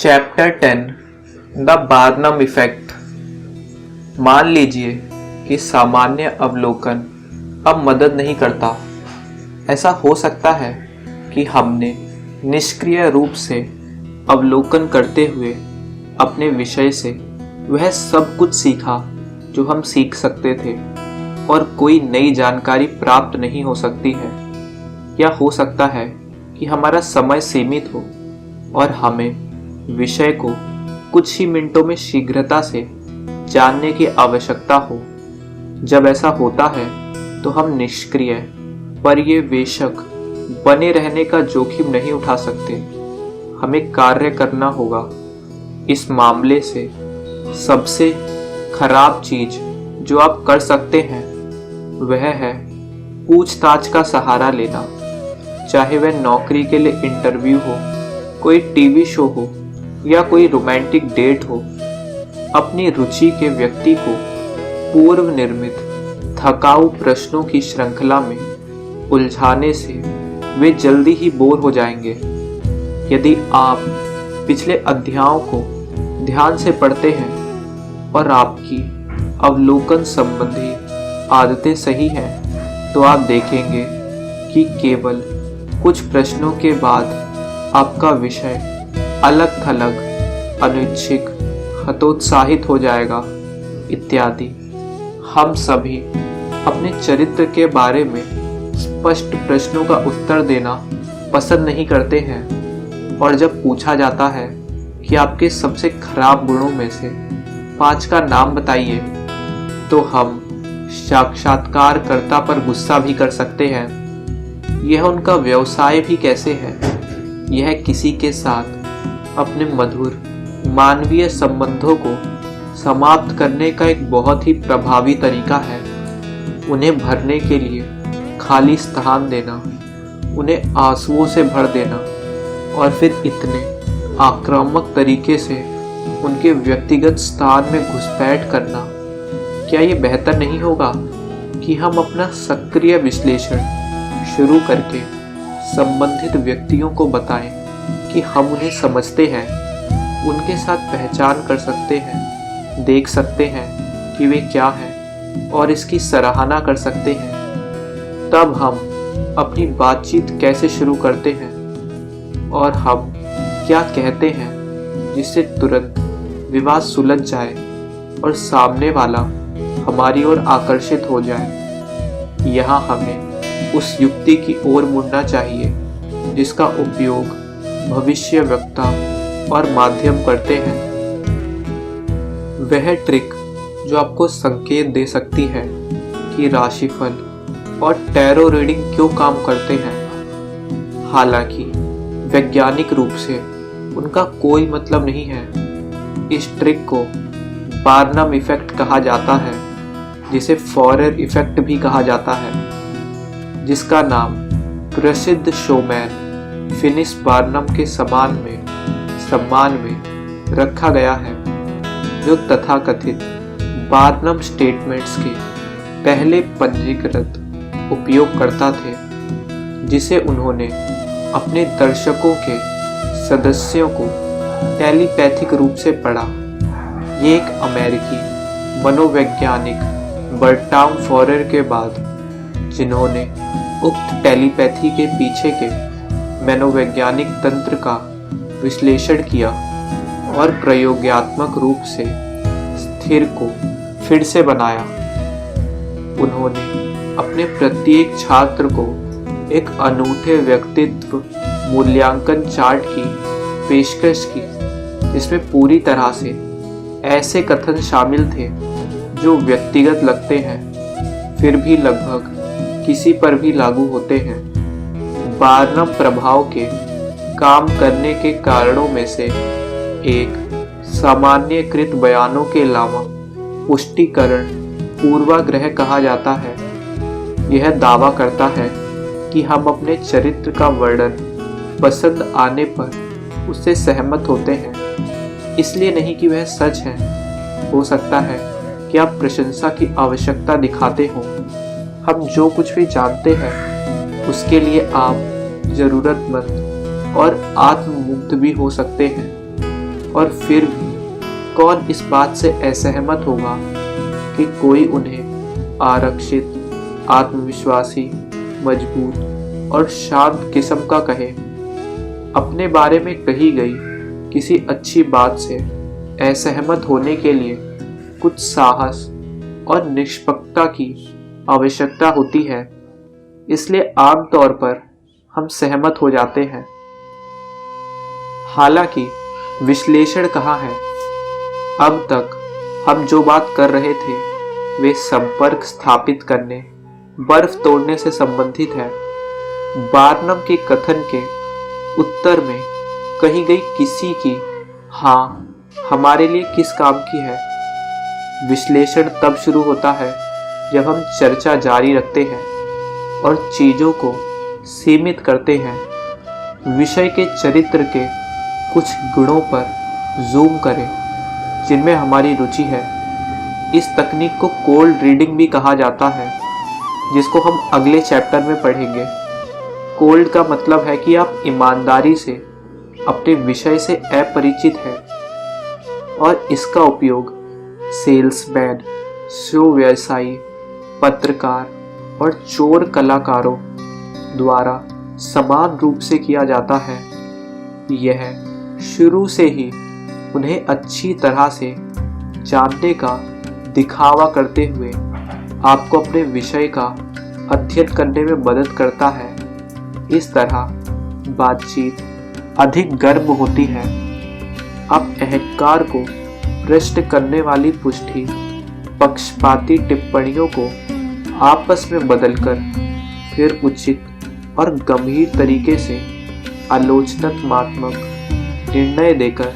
Chapter 10 the Barnum effect. मान लीजिए कि सामान्य अवलोकन अब मदद नहीं करता। ऐसा हो सकता है कि हमने निष्क्रिय रूप से अवलोकन करते हुए अपने विषय से वह सब कुछ सीखा जो हम सीख सकते थे और कोई नई जानकारी प्राप्त नहीं हो सकती है। या हो सकता है कि हमारा समय सीमित हो और हमें विषय को कुछ ही मिनटों में शीघ्रता से जानने की आवश्यकता हो। जब ऐसा होता है तो हम निष्क्रिय पर्यवेक्षक बने रहने का जोखिम नहीं उठा सकते। हमें कार्य करना होगा। इस मामले से सबसे खराब चीज जो आप कर सकते हैं वह है पूछताछ का सहारा लेना। चाहे वह नौकरी के लिए इंटरव्यू हो, कोई टीवी शो हो या कोई रोमांटिक डेट हो। अपनी रुचि के व्यक्ति को पूर्व निर्मित थकाऊ प्रश्नों की श्रृंखला में उलझाने से वे जल्दी ही बोर हो जाएंगे। यदि आप पिछले अध्यायों को ध्यान से पढ़ते हैं और आपकी अवलोकन संबंधी आदतें सही हैं तो आप देखेंगे कि केवल कुछ प्रश्नों के बाद आपका विषय अलग थलग, अनैच्छिक, हतोत्साहित हो जाएगा इत्यादि। हम सभी अपने चरित्र के बारे में स्पष्ट प्रश्नों का उत्तर देना पसंद नहीं करते हैं और जब पूछा जाता है कि आपके सबसे खराब गुणों में से 5 का नाम बताइए तो हम साक्षात्कारकर्ता पर गुस्सा भी कर सकते हैं। यह उनका व्यवसाय भी कैसे है। यह किसी के साथ अपने मधुर मानवीय संबंधों को समाप्त करने का एक बहुत ही प्रभावी तरीका है। उन्हें भरने के लिए खाली स्थान देना, उन्हें आंसुओं से भर देना और फिर इतने आक्रामक तरीके से उनके व्यक्तिगत स्थान में घुसपैठ करना। क्या ये बेहतर नहीं होगा कि हम अपना सक्रिय विश्लेषण शुरू करके संबंधित व्यक्तियों को बताएं कि हम उन्हें समझते हैं, उनके साथ पहचान कर सकते हैं, देख सकते हैं कि वे क्या हैं और इसकी सराहना कर सकते हैं। तब हम अपनी बातचीत कैसे शुरू करते हैं और हम क्या कहते हैं जिससे तुरंत विवाद सुलझ जाए और सामने वाला हमारी ओर आकर्षित हो जाए। यहाँ हमें उस युक्ति की ओर मुड़ना चाहिए जिसका उपयोग भविष्य वक्ता और माध्यम करते हैं। वह ट्रिक जो आपको संकेत दे सकती है कि राशिफल और टैरो रीडिंग क्यों काम करते हैं। हालांकि वैज्ञानिक रूप से उनका कोई मतलब नहीं है। इस ट्रिक को बार्नम इफेक्ट कहा जाता है, जिसे फॉरेर इफेक्ट भी कहा जाता है, जिसका नाम प्रसिद्ध शोमैन फिनिस बार्नम के सम्मान में रखा गया है, जो तथाकथित बार्नम स्टेटमेंट्स के पहले पंजीकृत उपयोगकर्ता थे, जिसे उन्होंने अपने दर्शकों के सदस्यों को टेलीपैथिक रूप से पढ़ा। ये एक अमेरिकी मनोवैज्ञानिक बर्ट्राम फॉरेर के बाद, जिन्होंने उक्त टेलीपैथी के पीछे के मनोवैज्ञानिक तंत्र का विश्लेषण किया और प्रयोगात्मक रूप से स्थिर को फिर से बनाया। उन्होंने अपने प्रत्येक छात्र को एक अनूठे व्यक्तित्व मूल्यांकन चार्ट की पेशकश की, जिसमें पूरी तरह से ऐसे कथन शामिल थे जो व्यक्तिगत लगते हैं फिर भी लगभग किसी पर भी लागू होते हैं। बार्नम प्रभाव के काम करने के कारणों में से एक सामान्यकृत बयानों के अलावा पुष्टिकरण पूर्वाग्रह कहा जाता है। यह दावा करता है कि हम अपने चरित्र का वर्णन पसंद आने पर उससे सहमत होते हैं, इसलिए नहीं कि वह सच है। हो सकता है कि आप प्रशंसा की आवश्यकता दिखाते हो। हम जो कुछ भी जानते हैं उसके लिए आप जरूरतमंद और आत्ममुग्ध भी हो सकते हैं। और फिर भी कौन इस बात से असहमत होगा कि कोई उन्हें आरक्षित, आत्मविश्वासी, मजबूत और शांत किस्म का कहे। अपने बारे में कही गई किसी अच्छी बात से असहमत होने के लिए कुछ साहस और निष्पक्षता की आवश्यकता होती है, इसलिए आमतौर पर हम सहमत हो जाते हैं। हालांकि विश्लेषण कहाँ है? अब तक हम जो बात कर रहे थे वे संपर्क स्थापित करने, बर्फ तोड़ने से संबंधित है। बार्नम के कथन के उत्तर में कही गई किसी की हाँ हमारे लिए किस काम की है। विश्लेषण तब शुरू होता है जब हम चर्चा जारी रखते हैं और चीजों को सीमित करते हैं। विषय के चरित्र के कुछ गुणों पर जूम करें जिनमें हमारी रुचि है। इस तकनीक को कोल्ड रीडिंग भी कहा जाता है, जिसको हम अगले चैप्टर में पढ़ेंगे। कोल्ड का मतलब है कि आप ईमानदारी से अपने विषय से अपरिचित हैं और इसका उपयोग सेल्समैन, शो व्यवसायी, पत्रकार और चोर कलाकारों द्वारा समान रूप से किया जाता है। यह शुरू से ही उन्हें अच्छी तरह से जानने का दिखावा करते हुए आपको अपने विषय का अध्ययन करने में मदद करता है। इस तरह बातचीत अधिक गर्म होती है। आप अहंकार को प्रश्न करने वाली पुष्टि, पक्षपाती टिप्पणियों को आपस में बदलकर फिर उचित और गंभीर तरीके से आलोचनात्मक निर्णय देकर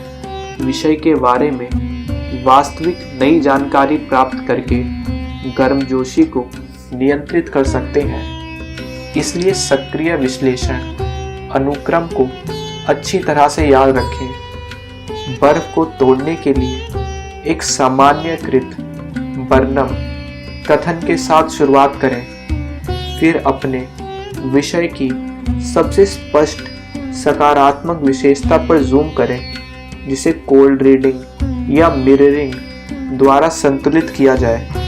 विषय के बारे में वास्तविक नई जानकारी प्राप्त करके गर्मजोशी को नियंत्रित कर सकते हैं। इसलिए सक्रिय विश्लेषण अनुक्रम को अच्छी तरह से याद रखें। बर्फ को तोड़ने के लिए एक सामान्यकृत वर्णम कथन के साथ शुरुआत करें, फिर अपने विषय की सबसे स्पष्ट सकारात्मक विशेषता पर जूम करें, जिसे कोल्ड रीडिंग या मिररिंग द्वारा संतुलित किया जाए।